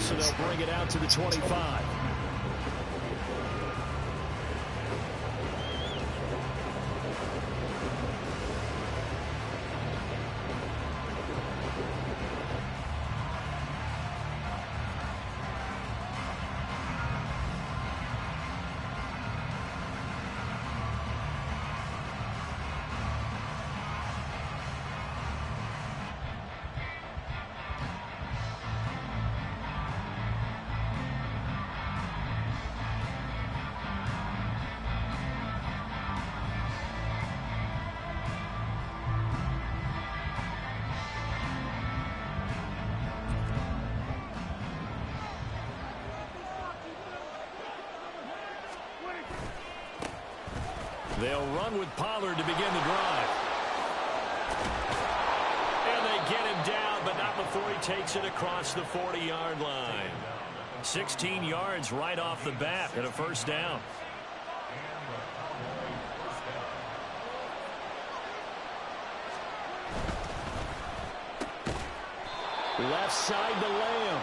so they'll bring it out to the 25. They'll run with Pollard to begin the drive. And they get him down, but not before he takes it across the 40-yard line. 16 yards right off the bat and a first down. Left side to Lamb.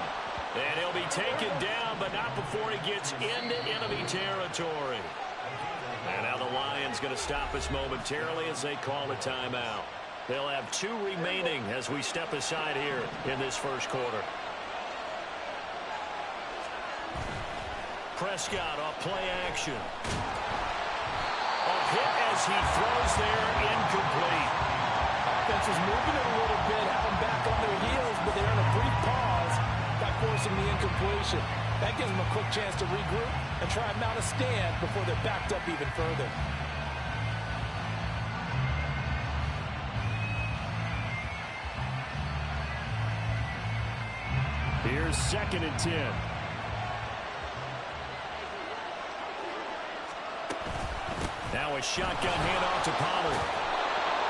And he'll be taken down, but not before he gets into enemy territory. And now the Lions going to stop us momentarily as they call a timeout. They'll have 2 remaining as we step aside here in this first quarter. Prescott off play action. A hit as he throws there, incomplete. Offense was moving it a little bit, have them back on their heels, but they're in a brief pause by forcing the incompletion. That gives them a quick chance to regroup and try and mount a stand before they're backed up even further. Here's 2nd and 10. Now a shotgun handoff to Pollard.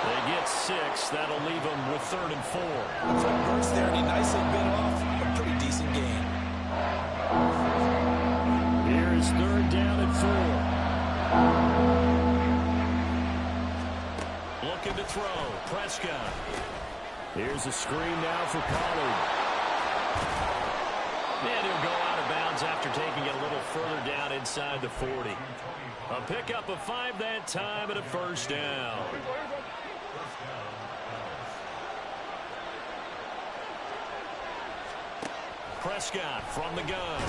They get 6. That'll leave them with 3rd and 4. Quick burst there, and he nicely bit off a pretty decent gain. Here's 3rd down and 4. Looking to throw. Prescott. Here's a screen now for Pollard. And he'll go out of bounds after taking it a little further down inside the 40. A pickup of 5 that time and a first down. Prescott from the gun.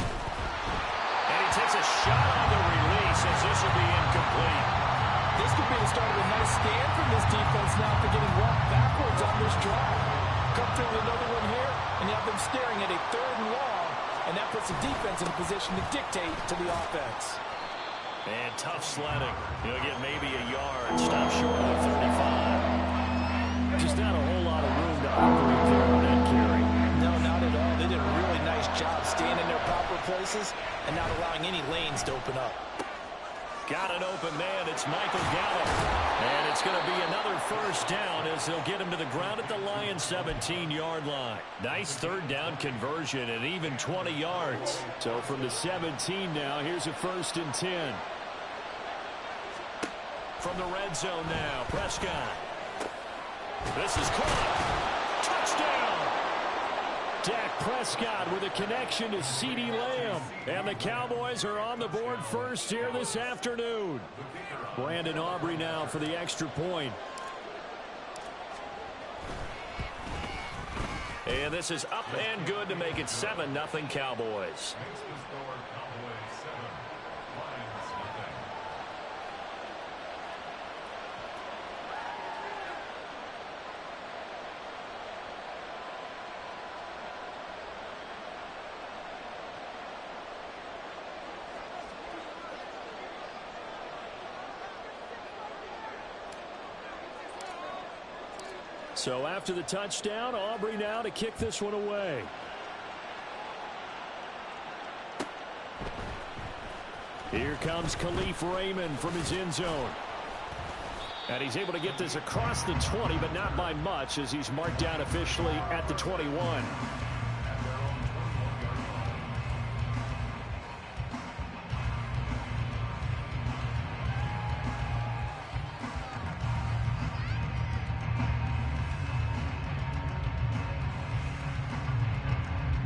And he takes a shot on the release as this will be incomplete. This could be the start of a nice stand from this defense now after getting walked backwards on this drive. Come through with another one here, and you have them staring at a 3rd and long, and that puts the defense in a position to dictate to the offense. And tough sledding. He'll get maybe a yard. Stop short of the 35. Just not a whole lot of room to operate there on that carry. No, not at all. They did a really nice job staying in their proper places and not allowing any lanes to open up. Got an open man. It's Michael Gallup. And it's going to be another first down as they'll get him to the ground at the Lions' 17-yard line. Nice 3rd down conversion and even 20 yards. So from the 17 now, here's a 1st and 10. From the red zone now, Prescott. This is caught. Touchdown! Dak Prescott with a connection to CeeDee Lamb. And the Cowboys are on the board first here this afternoon. Brandon Aubrey now for the extra point. And this is up and good to make it 7-0 Cowboys. So after the touchdown, Aubrey now to kick this one away. Here comes Khalif Raymond from his end zone. And he's able to get this across the 20, but not by much as he's marked down officially at the 21.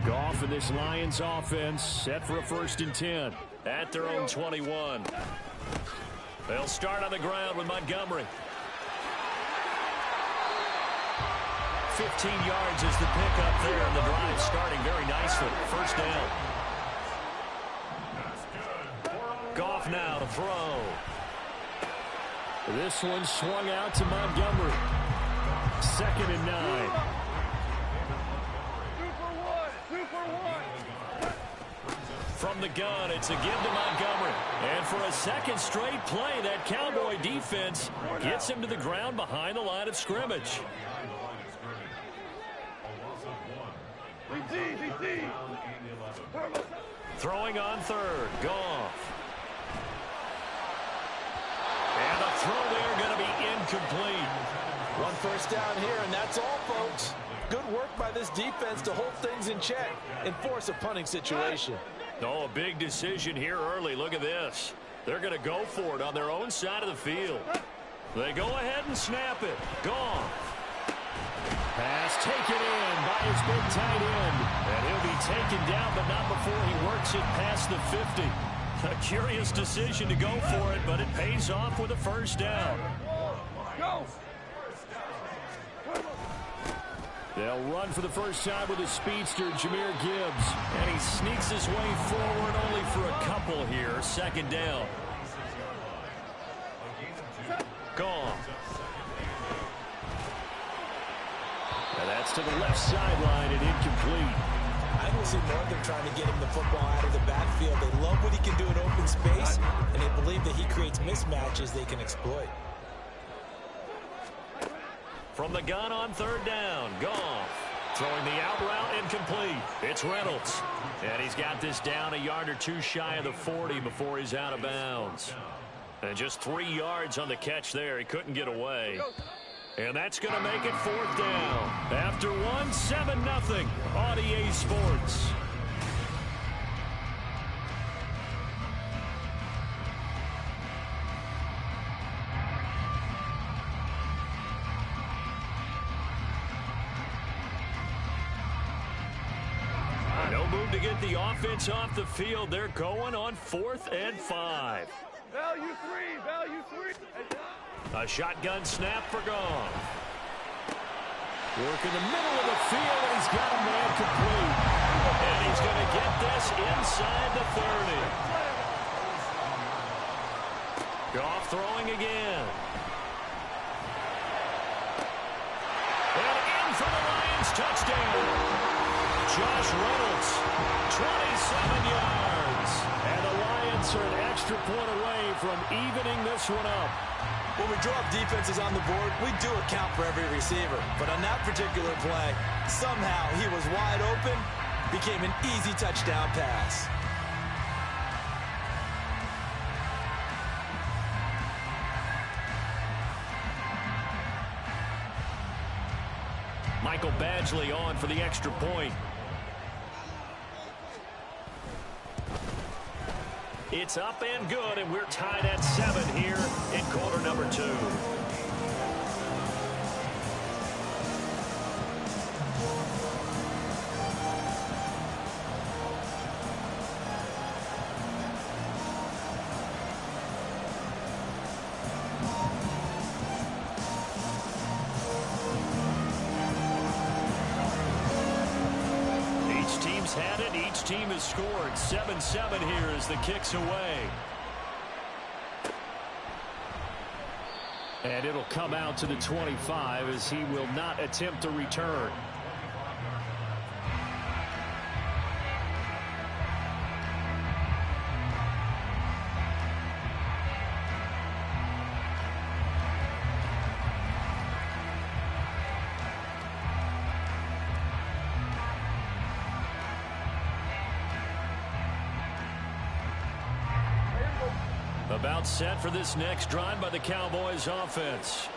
Goff for this Lions offense, set for a 1st and 10. At their own 21. They'll start on the ground with Montgomery. 15 yards is the pickup there, and the drive starting very nicely. 1st down. Goff now to throw. This one swung out to Montgomery. 2nd and 9. From the gun, it's a give to Montgomery. And for a 2nd straight play, that Cowboy defense gets him to the ground behind the line of scrimmage. Throwing on 3rd, Goff. And the throw there going to be incomplete. 1 first down here, and that's all, folks. Good work by this defense to hold things in check and force a punting situation. Oh, a big decision here early. Look at this. They're going to go for it on their own side of the field. They go ahead and snap it. Goff. Pass taken in by his big tight end. And he'll be taken down, but not before he works it past the 50. A curious decision to go for it, but it pays off with a 1st down. Go. They'll run for the first time with a speedster, Jahmyr Gibbs. And he sneaks his way forward only for a couple here. 2nd down. Gone. And that's to the left sideline and incomplete. I don't see Northern trying to get him the football out of the backfield. They love what he can do in open space, and they believe that he creates mismatches they can exploit. From the gun on 3rd down, Goff. Throwing the out route incomplete. It's Reynolds. And he's got this down a yard or 2 shy of the 40 before he's out of bounds. And just 3 yards on the catch there. He couldn't get away. And that's going to make it 4th down. After 7-0 on EA Sports. No move to get the offense off the field. They're going on 4th and 5. Value 3. A shotgun snap for Goff. Work in the middle of the field, and he's got a man complete. And he's going to get this inside the 30. Goff throwing again. And in for the Lions touchdown. Josh Reynolds, 27 yards. And the Lions are an extra point away from evening this one up. When we draw up defenses on the board, we do account for every receiver. But on that particular play, somehow he was wide open, became an easy touchdown pass. Michael Badgley on for the extra point. It's up and good, and we're tied at 7 here in quarter number 2. Had it. Each team has scored. 7-7 here as the kick's away. And it'll come out to the 25 as he will not attempt a return. About set for this next drive by the Cowboys offense.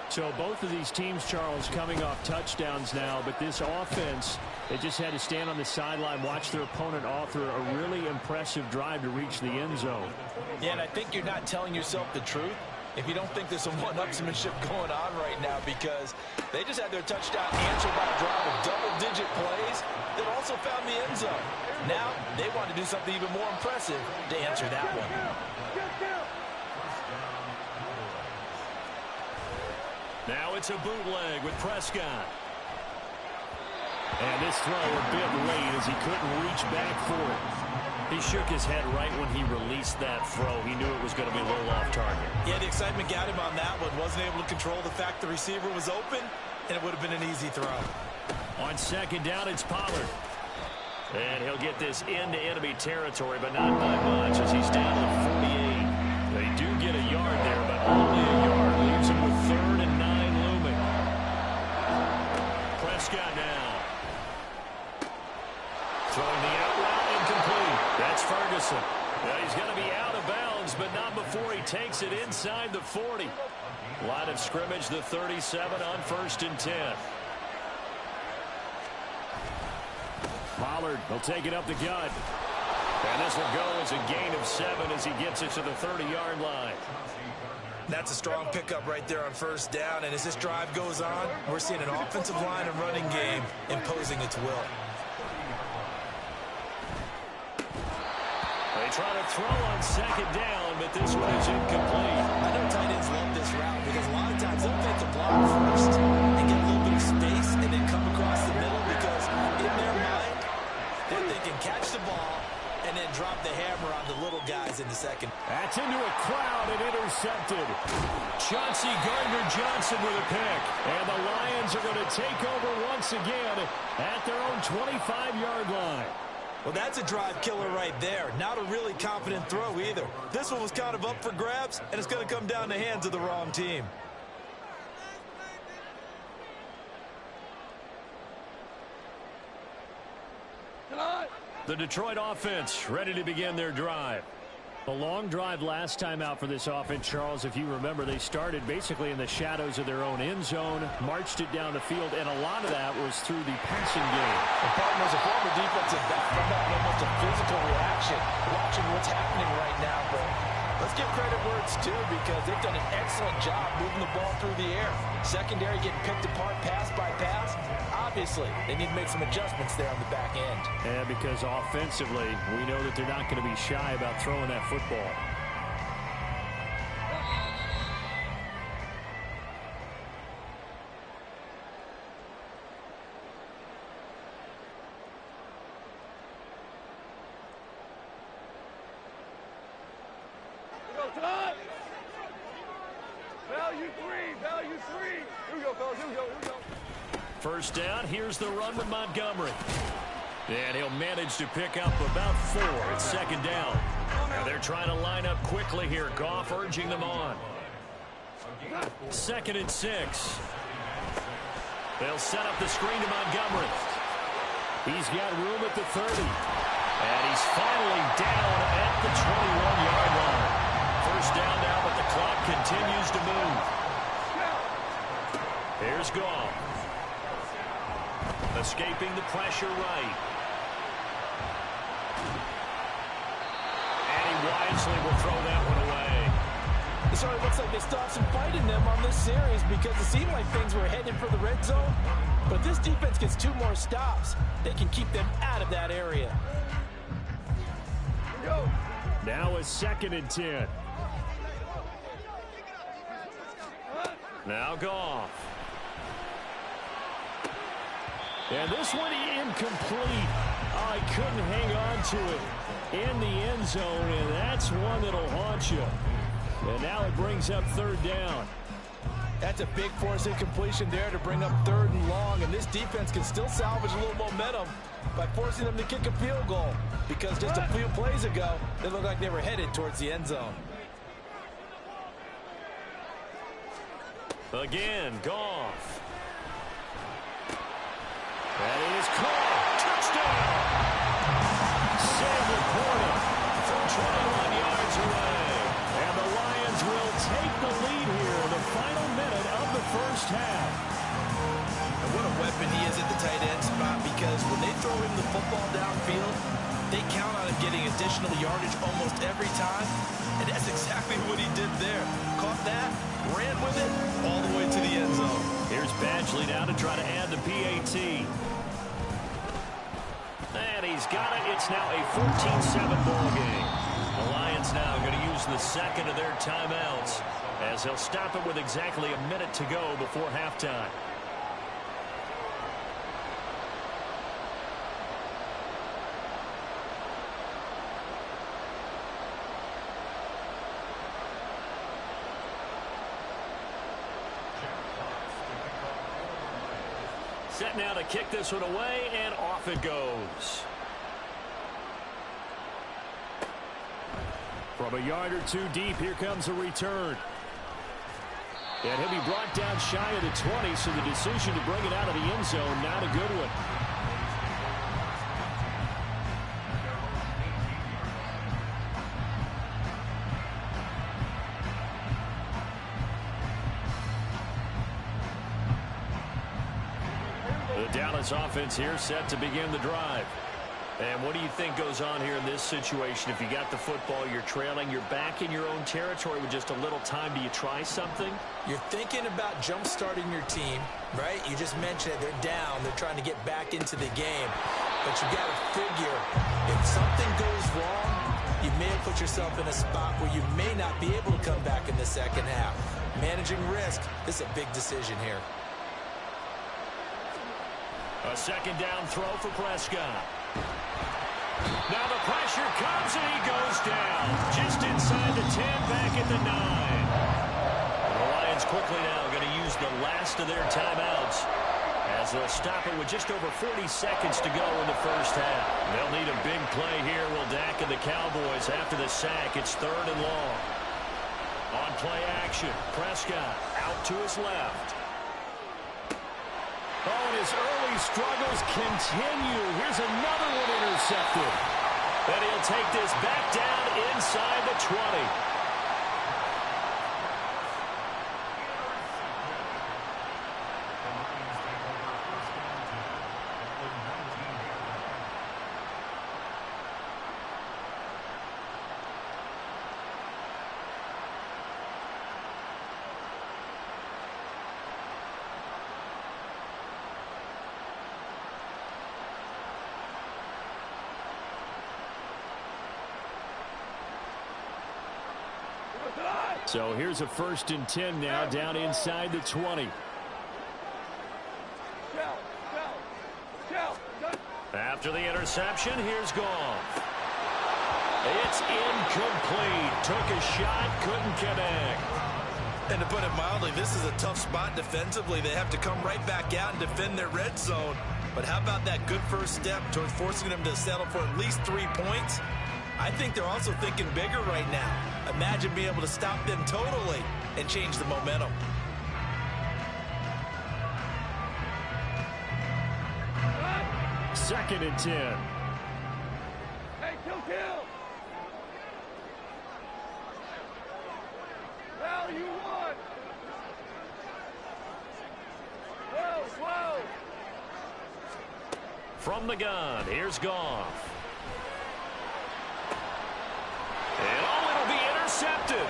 So both of these teams, Charles, coming off touchdowns now, but this offense, they just had to stand on the sideline, watch their opponent author a really impressive drive to reach the end zone. Yeah, and I think you're not telling yourself the truth if you don't think there's some one-upsmanship going on right now, because they just had their touchdown answered by a drive of double-digit plays that also found the end zone. Now they want to do something even more impressive to answer that one. Now it's a bootleg with Prescott. And this throw a bit late as he couldn't reach back for it. He shook his head right when he released that throw. He knew it was going to be a little off target. Yeah, the excitement got him on that one. Wasn't able to control the fact the receiver was open, and it would have been an easy throw. On second down, it's Pollard. And he'll get this into enemy territory, but not by much as he's down to 48. They do get a yard there, but only a yard. Leaves him with 3rd and 9 looming. Prescott now. Throwing the out route, incomplete. That's Ferguson. Well, he's going to be out of bounds, but not before he takes it inside the 40. Line of scrimmage, the 37 on 1st and 10. Pollard will take it up the gut. And this will go as a gain of 7 as he gets it to the 30-yard line. That's a strong pickup right there on 1st down. And as this drive goes on, we're seeing an offensive line and running game imposing its will. They try to throw on 2nd down, but this one is incomplete. I know tight ends love this route because a lot of times they'll take the block first and get a little bit of space and then come across the middle because in their mind, they're thinking catch the ball and then drop the hammer on the little guys in the second. That's into a crowd and intercepted. Chauncey Gardner-Johnson with a pick. And the Lions are going to take over once again at their own 25-yard line. Well, that's a drive killer right there. Not a really confident throw either. This one was kind of up for grabs, and it's going to come down the hands of the wrong team. The Detroit offense ready to begin their drive. A long drive last time out for this offense, Charles. If you remember, they started basically in the shadows of their own end zone, marched it down the field, and a lot of that was through the passing game. The partner's a former defensive back. I'm not almost a physical reaction watching what's happening right now, but let's give credit where it's due because they've done an excellent job moving the ball through the air. Secondary getting picked apart pass by pass. Obviously, they need to make some adjustments there on the back end. Yeah, because offensively, we know that they're not going to be shy about throwing that football. Value 3. Here we go, fellas. Here we go. First down, here's the run with Montgomery. And he'll manage to pick up about 4 at 2nd down. Now they're trying to line up quickly here. Goff urging them on. 2nd and 6. They'll set up the screen to Montgomery. He's got room at the 30. And he's finally down at the 21-yard line. First down now, but the clock continues to move. Here's Goff. Escaping the pressure right. And he wisely will throw that one away. So it looks like they still have some fight in them on this series because it seemed like things were headed for the red zone. But if this defense gets 2 more stops, they can keep them out of that area. Now a 2nd and 10. Now Goff. And this one incomplete. Oh, he couldn't hang on to it in the end zone, and that's one that'll haunt you. And now it brings up 3rd down. That's a big force incompletion there to bring up 3rd and long, and this defense can still salvage a little momentum by forcing them to kick a field goal because just a few plays ago, they looked like they were headed towards the end zone. Again, Goff. And it is caught. Touchdown! Sam Laporta from 21 yards away. And the Lions will take the lead here in the final minute of the first half. And what a weapon he is at the tight end spot because when they throw him the football downfield, they count on wound up getting additional yardage almost every time, and that's exactly what he did there. Caught that, ran with it, all the way to the end zone. Here's Badgley now to try to add the PAT. And he's got it. It's now a 14-7 ball game. The Lions now going to use the second of their timeouts as they'll stop it with exactly a minute to go before halftime. Set now to kick this one away, and off it goes. From a yard or two deep, here comes a return. And he'll be brought down shy of the 20, so the decision to bring it out of the end zone, not a good one. The Dallas offense here set to begin the drive. And what do you think goes on here in this situation? If you got the football, you're trailing, you're back in your own territory with just a little time. Do you try something? You're thinking about jump-starting your team, right? You just mentioned it. They're down. They're trying to get back into the game. But you got to figure, if something goes wrong, you may have put yourself in a spot where you may not be able to come back in the second half. Managing risk, this is a big decision here. A second down throw for Prescott. Now the pressure comes and he goes down. Just inside the 10, back at the 9. The Lions quickly now going to use the last of their timeouts as they'll stop it with just over 40 seconds to go in the first half. They'll need a big play here, will Dak and the Cowboys after the sack. It's 3rd and long. On play action, Prescott out to his left. Oh, and his early struggles continue. Here's another one intercepted. And he'll take this back down inside the 20. So here's a 1st and 10 now down inside the 20. After the interception, here's Goff. It's incomplete. Took a shot, couldn't connect. And to put it mildly, this is a tough spot defensively. They have to come right back out and defend their red zone. But how about that good first step towards forcing them to settle for at least 3 points? I think they're also thinking bigger right now. Imagine being able to stop them totally and change the momentum. Second and 10. Hey, kill. Well, you won. Whoa. From the gun, here's Goff. It'll be intercepted.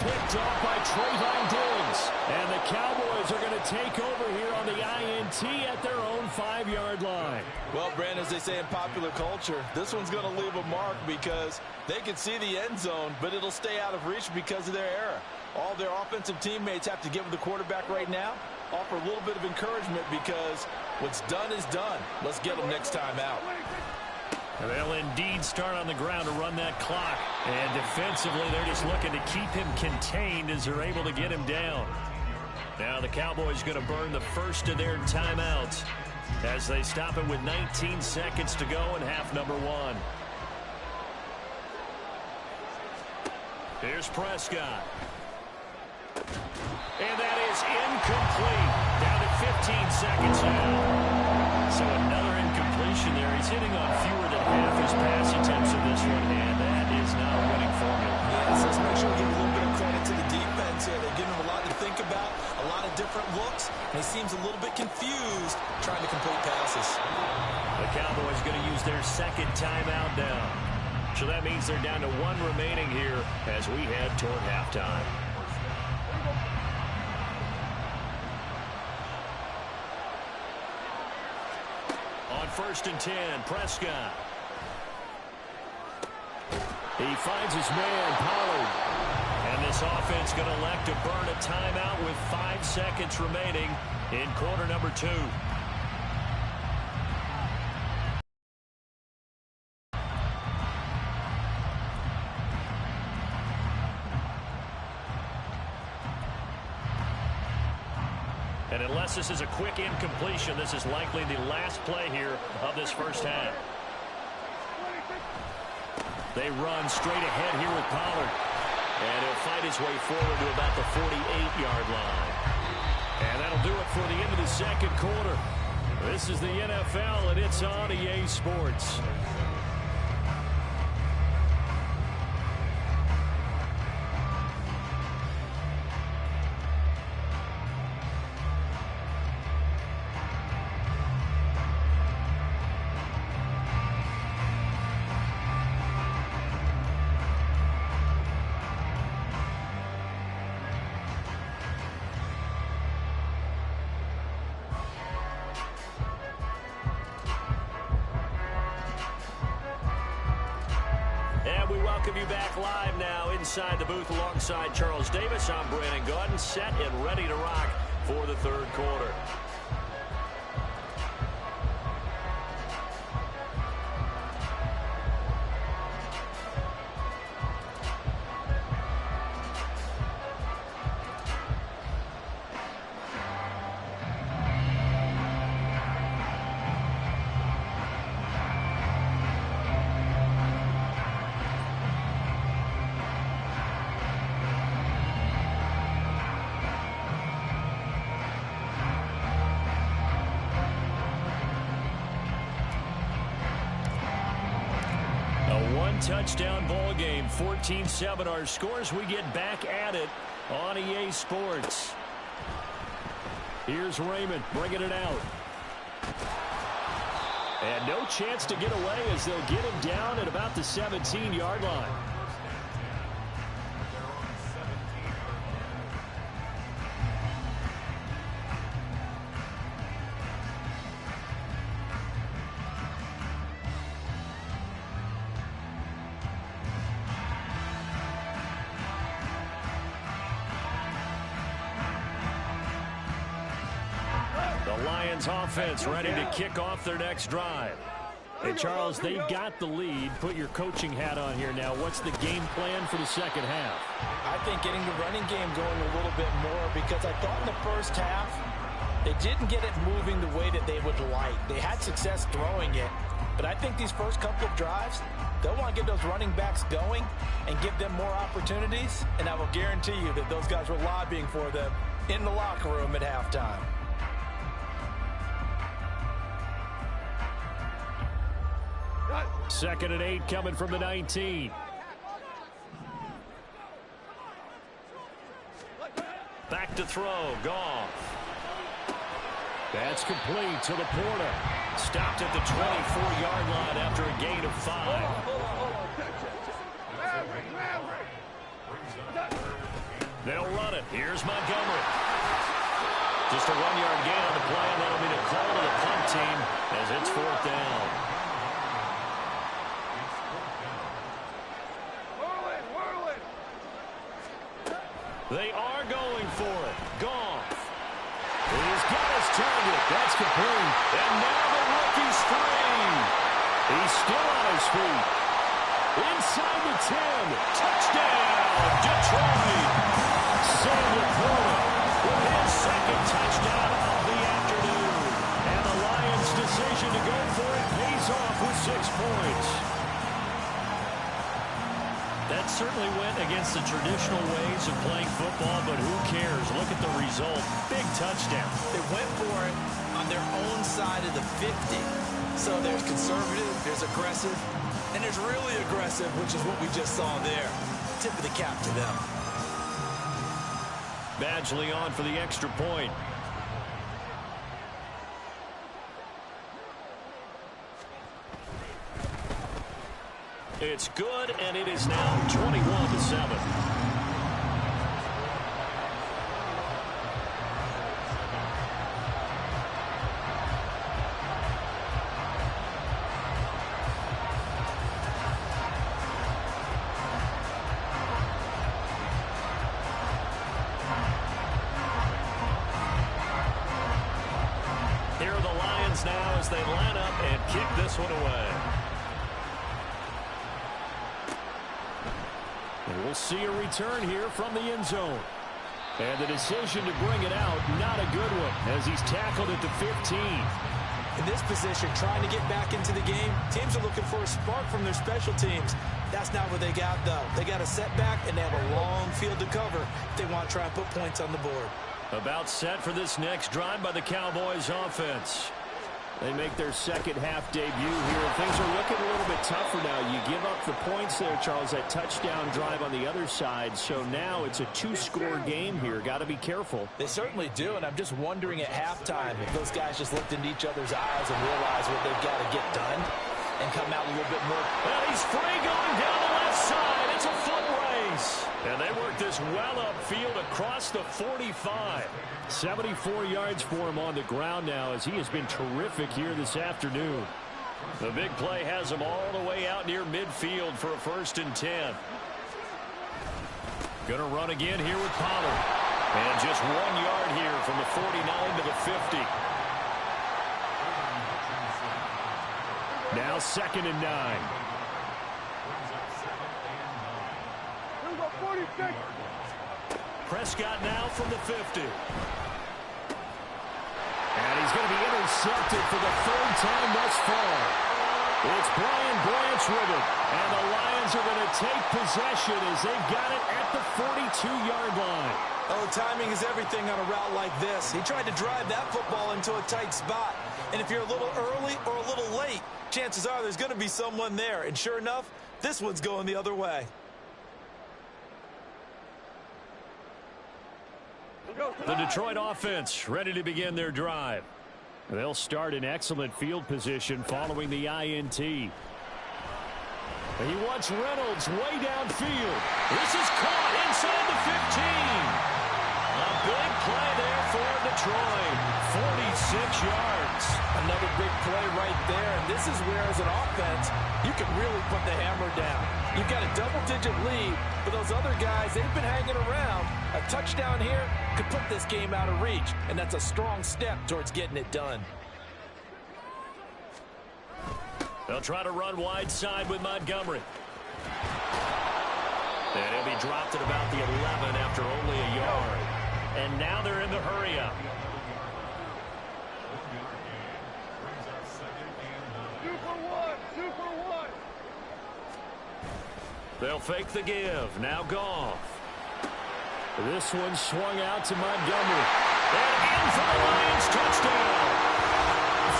Picked off by Trayvon Diggs. And the Cowboys are going to take over here on the INT at their own 5-yard line. Well, Brandon, as they say in popular culture, this one's going to leave a mark because they can see the end zone, but it'll stay out of reach because of their error. All their offensive teammates have to give the quarterback right now, offer a little bit of encouragement because what's done is done. Let's get them next time out. They'll indeed start on the ground to run that clock. And defensively, they're just looking to keep him contained as they're able to get him down. Now the Cowboys going to burn the first of their timeouts as they stop it with 19 seconds to go in half number 1. Here's Prescott. And that is incomplete. Down to 15 seconds now. So another incompletion there. He's hitting on fewer than half his pass attempts in this one, and that is not a winning formula. Yes, let's make sure we give a little bit of credit to the defense here. They're giving him a lot to think about, a lot of different looks, and he seems a little bit confused trying to complete passes. The Cowboys going to use their second timeout now. So that means they're down to 1 remaining here as we head toward halftime. On 1st and 10, Prescott. He finds his man, Pollard. And this offense going to elect to burn a timeout with 5 seconds remaining in quarter number 2. And unless this is a quick incompletion, this is likely the last play here of this first half. They run straight ahead here with Pollard. And he'll fight his way forward to about the 48-yard line. And that'll do it for the end of the second quarter. This is the NFL, and it's on EA Sports. Welcome you back live now inside the booth alongside Charles Davis. I'm Brandon Gaudin, set and ready to rock for the third quarter. Touchdown ball game, 14-7 our scores. We get back at it on EA Sports. Here's Raymond bringing it out. And no chance to get away as they'll get him down at about the 17-yard line. Offense ready to kick off their next drive. Hey, Charles, they've got the lead. Put your coaching hat on here now. What's the game plan for the second half? I think getting the running game going a little bit more, because I thought in the first half they didn't get it moving the way that they would like. They had success throwing it, but I think these first couple of drives, they'll want to get those running backs going and give them more opportunities, and I will guarantee you that those guys were lobbying for them in the locker room at halftime. Second and 8 coming from the 19. Back to throw, Goff. That's complete to Laporta. Stopped at the 24-yard line after a gain of 5. They'll run it. Here's Montgomery. Just a 1-yard gain on the play, and that'll be the call to the punt team as it's 4th down. They are going for it. Goff. He's got his target. That's complete. And now the rookie's free. He's still on his feet. Inside the 10. Touchdown, Detroit. Sam Laporta with his second touchdown of the afternoon. And the Lions' decision to go for it pays off with 6 points. That certainly went against the traditional ways of playing football, but who cares? Look at the result. Big touchdown. They went for it on their own side of the 50. So there's conservative, there's aggressive, and there's really aggressive, which is what we just saw there. Tip of the cap to them. Badgley on for the extra point. It's good, and it is now 21-7. Here are the Lions now as they line up and kick this one away. And we'll see a return here from the end zone. And the decision to bring it out, not a good one, as he's tackled at the 15. In this position, trying to get back into the game, teams are looking for a spark from their special teams. That's not what they got, though. They got a setback, and they have a long field to cover if they want to try and put points on the board. About set for this next drive by the Cowboys offense. They make their second half debut here. Things are looking a little bit tougher now. You give up the points there, Charles, that touchdown drive on the other side. So now it's a two-score game here. Got to be careful. They certainly do, and I'm just wondering at halftime if those guys just looked into each other's eyes and realized what they've got to get done and come out a little bit more. Well, he's free going down the left side. It's a foot race. And they work this well upfield across the 45. 74 yards for him on the ground now as he has been terrific here this afternoon. The big play has him all the way out near midfield for a 1st and 10. Going to run again here with Pollard. And just 1 yard here from the 49 to the 50. Now 2nd and 9. 46. Prescott now from the 50. And he's going to be intercepted for the 3rd time thus far. It's Brian Branch with it. And the Lions are going to take possession as they've got it at the 42-yard line. Oh, timing is everything on a route like this. He tried to drive that football into a tight spot. And if you're a little early or a little late, chances are there's going to be someone there. And sure enough, this one's going the other way. The Detroit offense ready to begin their drive. They'll start in excellent field position following the INT. He wants Reynolds way downfield. This is caught inside the 15. A big play there for Detroit. 46 yards. Another big play right there. And this is where, as an offense, you can really put the hammer down. You've got a double-digit lead, but those other guys, they've been hanging around. A touchdown here could put this game out of reach, and that's a strong step towards getting it done. They'll try to run wide side with Montgomery. And he'll be dropped at about the 11 after only a yard. And now they're in the hurry-up. Super one. They'll fake the give. Now Goff. This one swung out to Montgomery. And in for the Lions touchdown.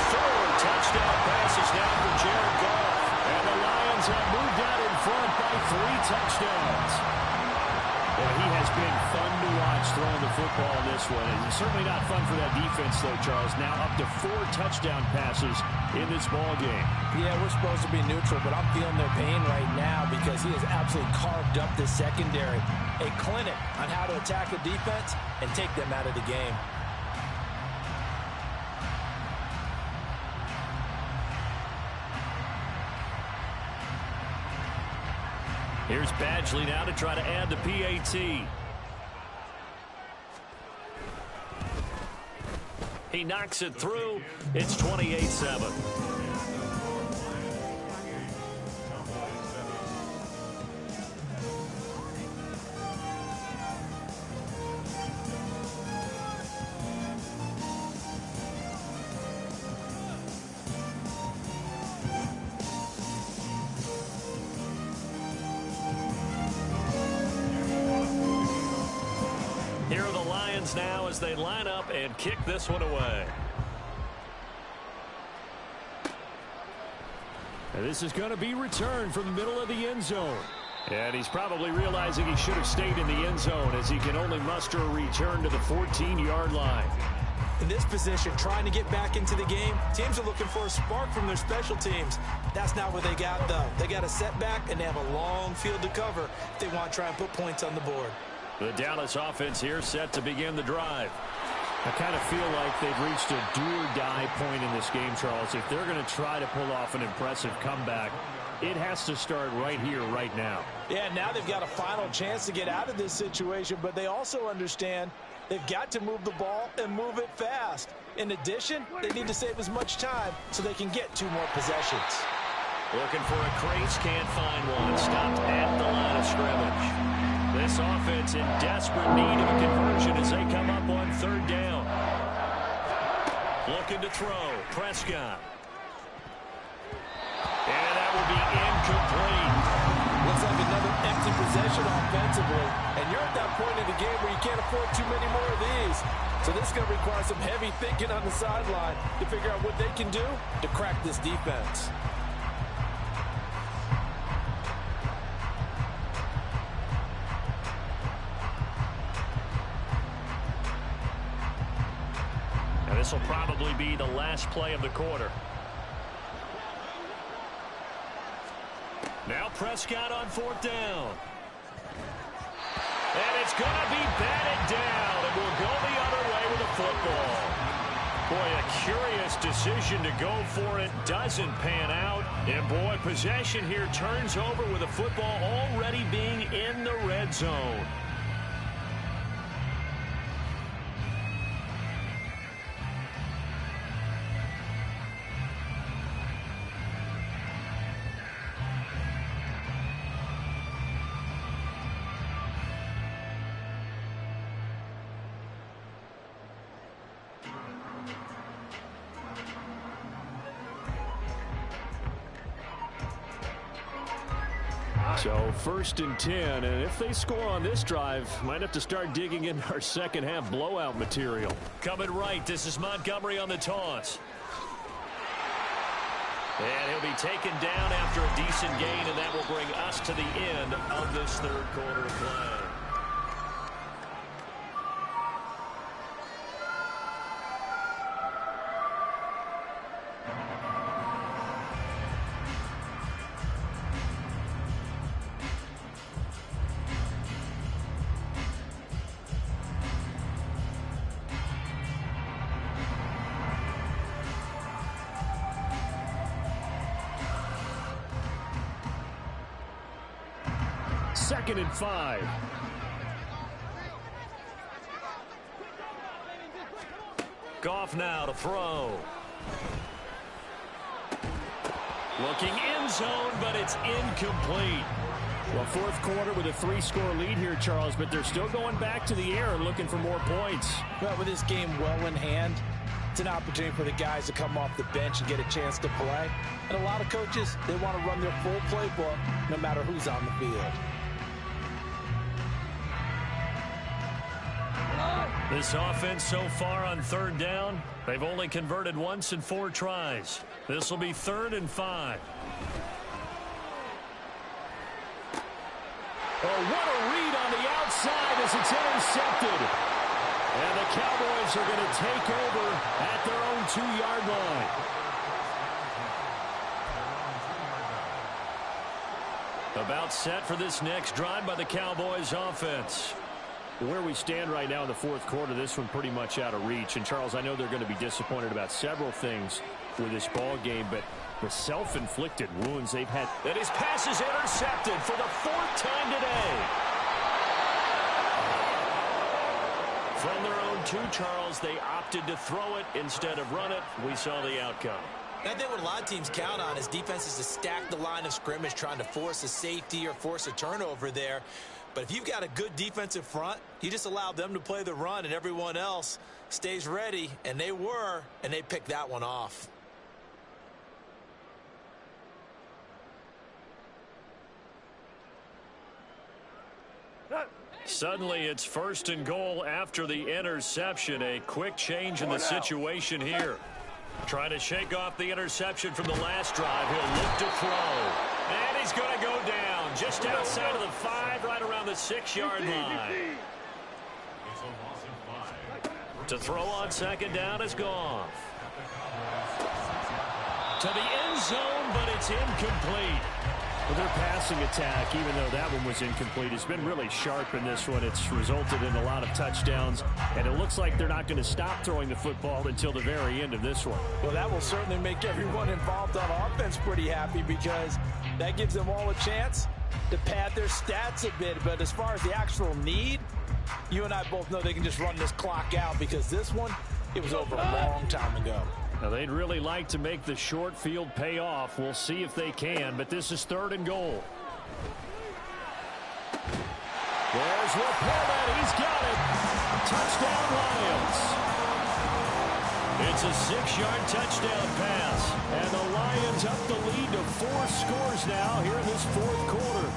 4 touchdown passes now for Jared Goff. And the Lions have moved out in front by 3 touchdowns. Well, he has been fun to watch throwing the football in this one. And it's certainly not fun for that defense, though, Charles. Now up to 4 touchdown passes in this ball game. Yeah, we're supposed to be neutral, but I'm feeling their pain right now because he has absolutely carved up this secondary. A clinic on how to attack the defense and take them out of the game. Here's Badgley now to try to add the PAT. He knocks it through. It's 28-7. Now as they line up and kick this one away. And this is going to be returned from the middle of the end zone. And he's probably realizing he should have stayed in the end zone as he can only muster a return to the 14-yard line. In this position, trying to get back into the game, teams are looking for a spark from their special teams. That's not what they got, though. They got a setback, and they have a long field to cover if they want to try and put points on the board. The Dallas offense here set to begin the drive. I kind of feel like they've reached a do-or-die point in this game, Charles. If they're going to try to pull off an impressive comeback, it has to start right here, right now. Yeah, now they've got a final chance to get out of this situation, but they also understand they've got to move the ball and move it fast. In addition, they need to save as much time so they can get 2 more possessions. Looking for a crease, can't find one. Stopped at the line of scrimmage. This offense in desperate need of a conversion as they come up on 3rd down. Looking to throw. Prescott. And that will be incomplete. Looks like another empty possession offensively. And you're at that point in the game where you can't afford too many more of these. So this is going to require some heavy thinking on the sideline to figure out what they can do to crack this defense. And this will probably be the last play of the quarter. Now Prescott on 4th down. And it's going to be batted down. It will go the other way with the football. Boy, a curious decision to go for it. Doesn't pan out. And boy, possession here turns over with the football already being in the red zone. So 1st and 10, and if they score on this drive, might have to start digging in our second half blowout material. Coming right, this is Montgomery on the toss. And he'll be taken down after a decent gain, and that will bring us to the end of this 3rd quarter of play. Second and 5. Goff now to throw. Looking end zone, but it's incomplete. Well, 4th quarter with a 3-score lead here, Charles, but they're still going back to the air and looking for more points. But with this game well in hand, it's an opportunity for the guys to come off the bench and get a chance to play. And a lot of coaches, they want to run their full playbook no matter who's on the field. This offense so far on 3rd down, they've only converted once in 4 tries. This will be 3rd and 5. Oh, what a read on the outside as it's intercepted. And the Cowboys are going to take over at their own 2-yard line. About set for this next drive by the Cowboys offense. Where we stand right now in the 4th quarter, this one pretty much out of reach. And, Charles, I know they're going to be disappointed about several things with this ball game, but the self-inflicted wounds they've had. And his pass is intercepted for the 4th time today. From their own 2, Charles, they opted to throw it instead of run it. We saw the outcome. I think what a lot of teams count on is defenses to stack the line of scrimmage, trying to force a safety or force a turnover there. But if you've got a good defensive front, you just allow them to play the run and everyone else stays ready, and they were, and they picked that one off. Suddenly it's 1st and goal after the interception. A quick change in the situation here. Trying to shake off the interception from the last drive. He'll look to throw. And he's going to go down just outside of the 5, right around the 6-yard line. To throw on second down is Goff. To the end zone, but it's incomplete. Well, their passing attack, even though that one was incomplete, has been really sharp in this one. It's resulted in a lot of touchdowns, and it looks like they're not going to stop throwing the football until the very end of this one. Well, that will certainly make everyone involved on offense pretty happy because that gives them all a chance to pad their stats a bit. But as far as the actual need, you and I both know they can just run this clock out because this one, it was over a long time ago. Now, they'd really like to make the short field pay off. We'll see if they can, but this is 3rd and goal. There's LaPorta. He's got it. Touchdown, Lions. It's a 6-yard touchdown pass, and the Lions up the lead to 4 scores now here in this 4th quarter.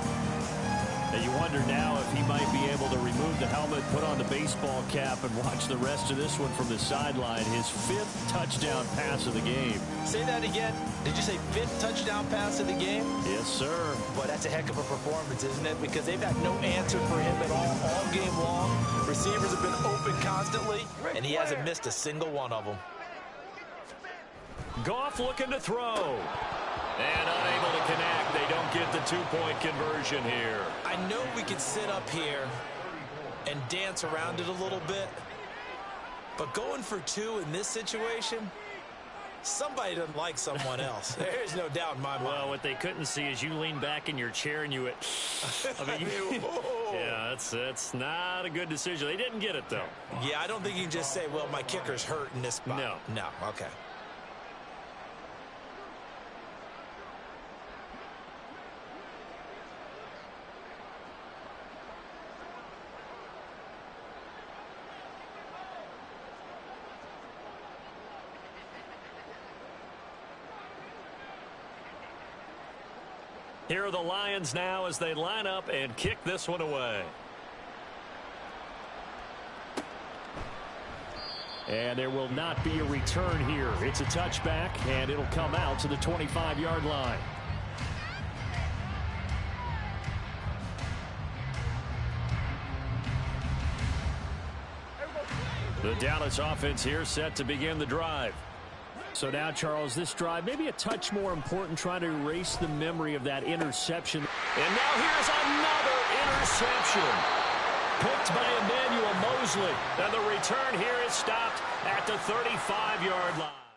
And you wonder now if he might be able to remove the helmet, put on the baseball cap, and watch the rest of this one from the sideline. His 5th touchdown pass of the game. Say that again. Did you say 5th touchdown pass of the game? Yes, sir. Boy, that's a heck of a performance, isn't it? Because they've had no answer for him at all game long. Receivers have been open constantly, and he hasn't missed a single one of them. Goff looking to throw. And unable to connect. They don't get the 2-point conversion here. I know we could sit up here and dance around it a little bit, but going for 2 in this situation, somebody doesn't like someone else. There's no doubt in my mind. Well, what they couldn't see is you lean back in your chair and you went, yeah, that's not a good decision. They didn't get it, though. Yeah, I don't think you can just say, well, my kicker's hurt in this spot. No, okay. Here are the Lions now as they line up and kick this one away. And there will not be a return here. It's a touchback, and it'll come out to the 25-yard line. The Dallas offense here set to begin the drive. So now, Charles, this drive maybe a touch more important, trying to erase the memory of that interception. And now here's another interception. Picked by Emmanuel Mosley. And the return here is stopped at the 35-yard line.